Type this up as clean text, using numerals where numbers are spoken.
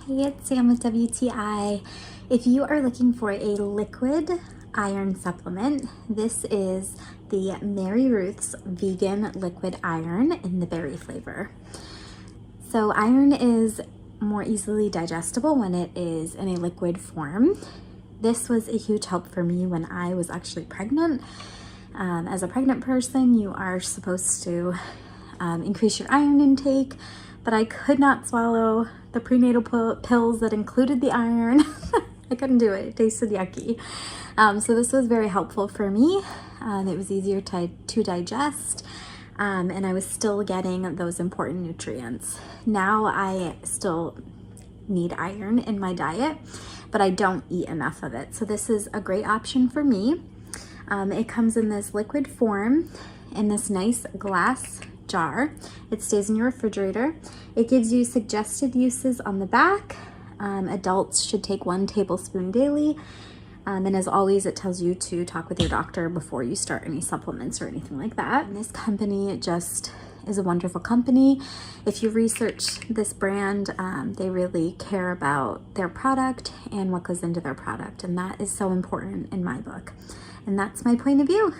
Hey, it's Sam with WTI. If you are looking for a liquid iron supplement, this is the MaryRuth's vegan liquid iron in the berry flavor. So iron is more easily digestible when it is in a liquid form. This was a huge help for me when I was actually pregnant. As a pregnant person, you are supposed to increase your iron intake, but I could not swallow the prenatal pills that included the iron. I couldn't do it. It tasted yucky. So this was very helpful for me. It was easier to digest, and I was still getting those important nutrients. Now I still need iron in my diet, but I don't eat enough of it. So this is a great option for me. It comes in this liquid form in this nice glass jar. It stays in your refrigerator. It gives you suggested uses on the back. Adults should take 1 tablespoon daily. And as always, it tells you to talk with your doctor before you start any supplements or anything like that. And this company just is a wonderful company. If you research this brand, they really care about their product and what goes into their product. And that is so important in my book. And that's my point of view.